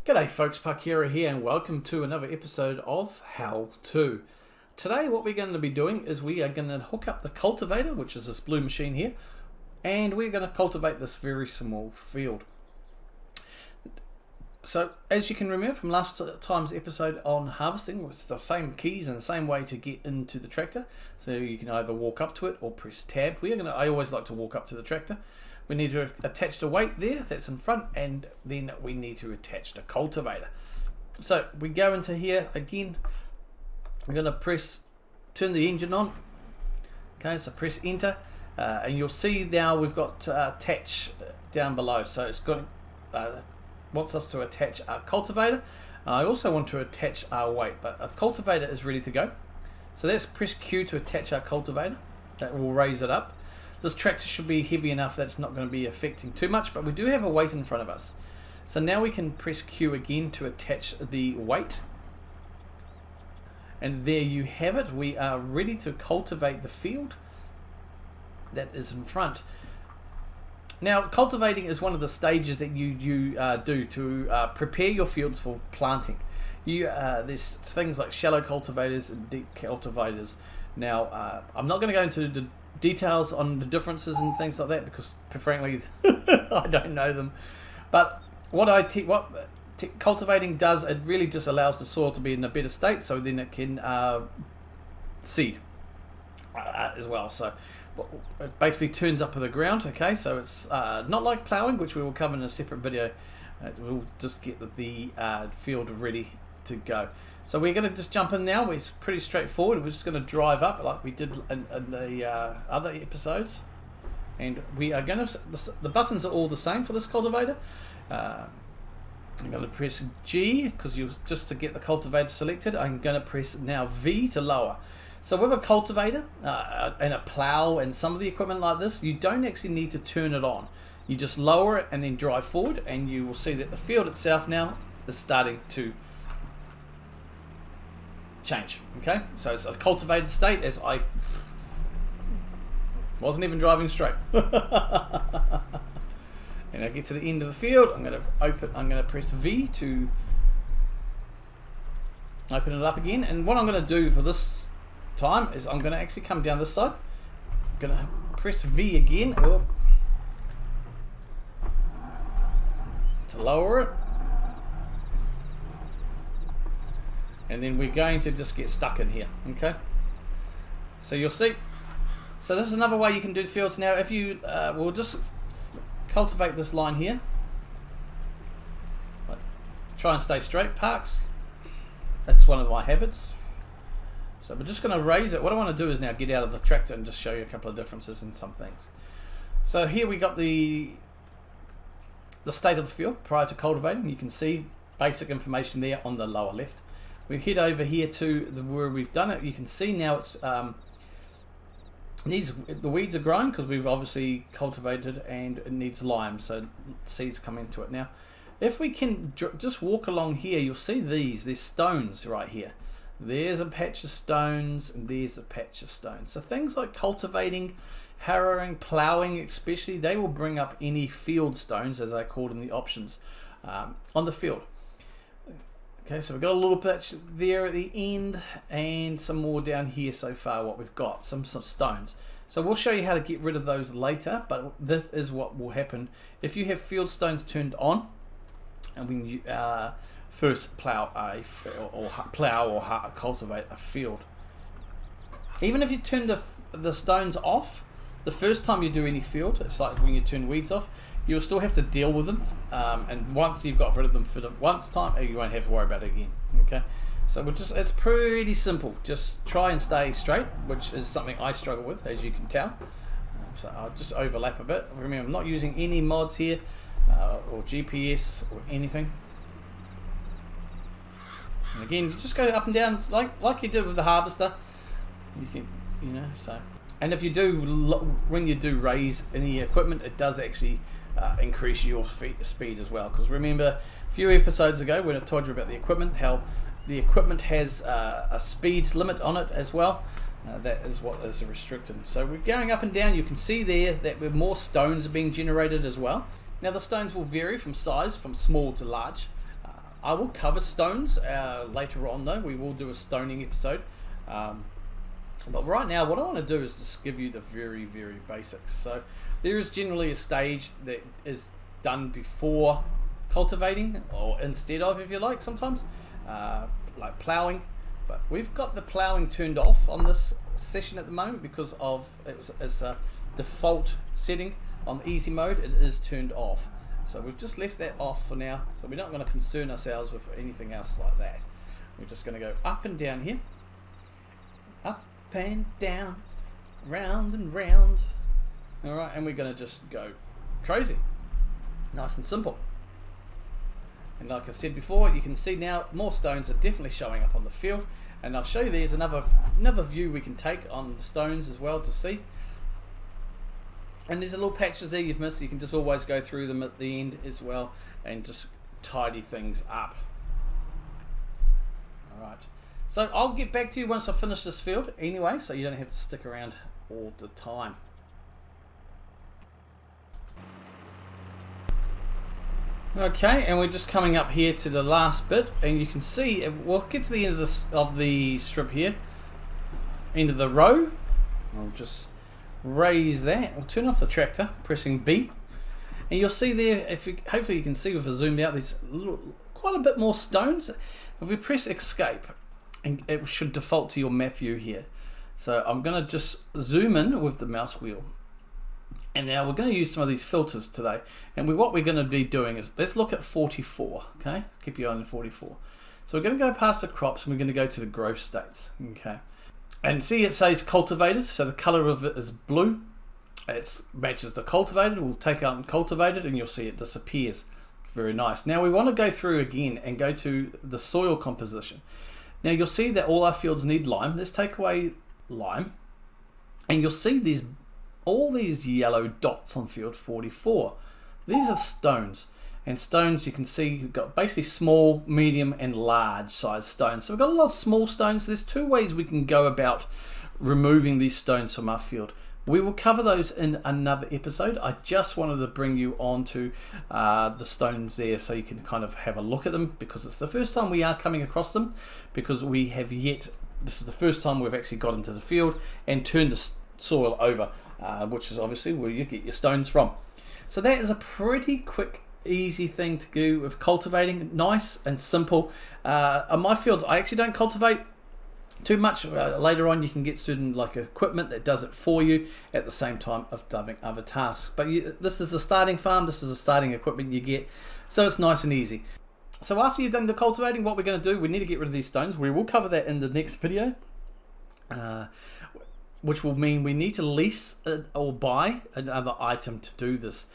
G'day folks, Parkera here and welcome to another episode of How To. Today what we're going to be doing is we are going to hook up the cultivator, which is this blue machine here, and we're going to cultivate this very small field. So as you can remember from last time's episode on harvesting, it's the same keys and the same way to get into the tractor. So you can either walk up to it or press tab. I always like to walk up to the tractor. We need to attach the weight there, that's in front, and then we need to attach the cultivator. So we go into here again. I'm going to turn the engine on. Okay, so press enter, and you'll see now we've got attach down below. So it's got wants us to attach our cultivator. I also want to attach our weight, but our cultivator is ready to go. So let's press Q to attach our cultivator. That will raise it up. This tractor should be heavy enough that it's not going to be affecting too much, but we do have a weight in front of us. So now we can press Q again to attach the weight. And there you have it. We are ready to cultivate the field that is in front. Now, cultivating is one of the stages that you do to prepare your fields for planting. There's things like shallow cultivators and deep cultivators. Now, I'm not going to go into the details on the differences and things like that because, frankly, I don't know them. But what cultivating does, it really just allows the soil to be in a better state, so then it can seed as well. So it basically turns up to the ground. Okay, so it's not like ploughing, which we will cover in a separate video. We'll just get the field ready to go. So we're going to just jump in now. It's pretty straightforward. We're just going to drive up like we did in the other episodes, and we are going to. The buttons are all the same for this cultivator. I'm going to press G because just to get the cultivator selected. I'm going to press now V to lower. So with a cultivator and a plow and some of the equipment like this, you don't actually need to turn it on. You just lower it and then drive forward, and you will see that the field itself now is starting to change. Okay, so it's a cultivated state as I wasn't even driving straight. And I get to the end of the field. I'm going to press V to open it up again. And what I'm going to do for this time is I'm going to actually come down this side. I'm going to press V again to lower it. And then we're going to just get stuck in here. Okay, so you'll see. So this is another way you can do fields. Now if you we'll just cultivate this line here. Try and stay straight, Parks. That's one of my habits. So we're just going to raise it. What I want to do is now get out of the tractor and just show you a couple of differences in some things. So here we got the state of the field prior to cultivating. You can see basic information there on the lower left. We head over here to where we've done it. You can see now it's the weeds are growing because we've obviously cultivated, and it needs lime, so seeds come into it. Now if we can just walk along here, you'll see there's stones right here. There's a patch of stones and there's a patch of stones. So things like cultivating, harrowing, ploughing especially, they will bring up any field stones, as they're called in the options, on the field. Okay, so we've got a little patch there at the end and some more down here so far. What we've got, some stones. So we'll show you how to get rid of those later, but this is what will happen if you have field stones turned on, and when you first plow or cultivate a field. Even if you turn the stones off the first time you do any field, it's like when you turn weeds off, you'll still have to deal with them, and once you've got rid of them for the once time, you won't have to worry about it again. Okay, so it's pretty simple. Just try and stay straight, which is something I struggle with, as you can tell. So I'll just overlap a bit. Remember, I'm not using any mods here or GPS or anything. And again, you just go up and down like you did with the harvester. You can, so. And if you do, when you do raise any equipment, it does actually increase your speed as well. Because remember, a few episodes ago when I told you about the equipment, how the equipment has a speed limit on it as well. That is what is restricted. So we're going up and down. You can see there that more stones are being generated as well. Now the stones will vary from size, from small to large. I will cover stones later on though. We will do a stoning episode. But right now what I want to do is just give you the very, very basics. So there is generally a stage that is done before cultivating, or instead of, if you like, sometimes, like ploughing. But we've got the ploughing turned off on this session at the moment because of it's a default setting on easy mode. It is turned off. So we've just left that off for now. So we're not going to concern ourselves with anything else like that. We're just going to go up and down here. Up and down, round and round. Alright, and we're going to just go crazy. Nice and simple. And like I said before, you can see now more stones are definitely showing up on the field. And I'll show you there's another view we can take on the stones as well to see. And there's a little patches there you've missed. You can just always go through them at the end as well and just tidy things up. Alright, so I'll get back to you once I finish this field anyway, so you don't have to stick around all the time. Okay, and we're just coming up here to the last bit, and you can see we'll get to the end of the strip here, end of the row. I'll just raise that. We'll turn off the tractor, pressing B, and you'll see there. Hopefully you can see with a zoomed out, there's quite a bit more stones. If we press Escape, and it should default to your map view here. So I'm going to just zoom in with the mouse wheel. And now we're going to use some of these filters today. And what we're going to be doing is, let's look at 44, okay? Keep your eye on 44. So we're going to go past the crops and we're going to go to the growth states, okay? And see it says cultivated, so the color of it is blue. It matches the cultivated. We'll take out cultivated and you'll see it disappears. Very nice. Now we want to go through again and go to the soil composition. Now you'll see that all our fields need lime. Let's take away lime. And you'll see these all these yellow dots on field 44. These are stones, and stones you can see you've got basically small, medium and large size stones. So we've got a lot of small stones. There's two ways we can go about removing these stones from our field. We will cover those in another episode. I just wanted to bring you on to the stones there so you can kind of have a look at them, because it's the first time we are coming across them, because we have yet, this is the first time we've actually got into the field and turned the soil over, which is obviously where you get your stones from. So that is a pretty quick, easy thing to do with cultivating. Nice and simple. On my fields I actually don't cultivate too much. Later on you can get certain like equipment that does it for you at the same time of doing other tasks, but this is the starting farm, this is the starting equipment you get, so it's nice and easy. So after you've done the cultivating, what we're going to do, we need to get rid of these stones. We will cover that in the next video, which will mean we need to lease or buy another item to do this.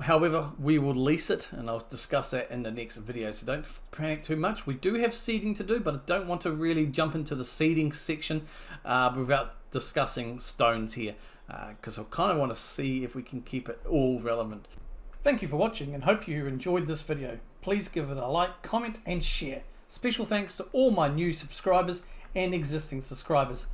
However, we will lease it, and I'll discuss that in the next video, so don't panic too much. We do have seeding to do, but I don't want to really jump into the seeding section without discussing stones here, because I kind of want to see if we can keep it all relevant. Thank you for watching, and hope you enjoyed this video. Please give it a like, comment and share. Special thanks to all my new subscribers and existing subscribers.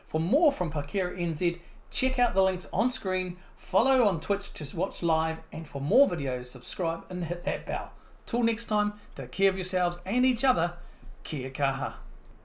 For more from Pakera NZ, check out the links on screen, follow on Twitch to watch live, and for more videos, subscribe and hit that bell. Till next time, take care of yourselves and each other. Kia kaha.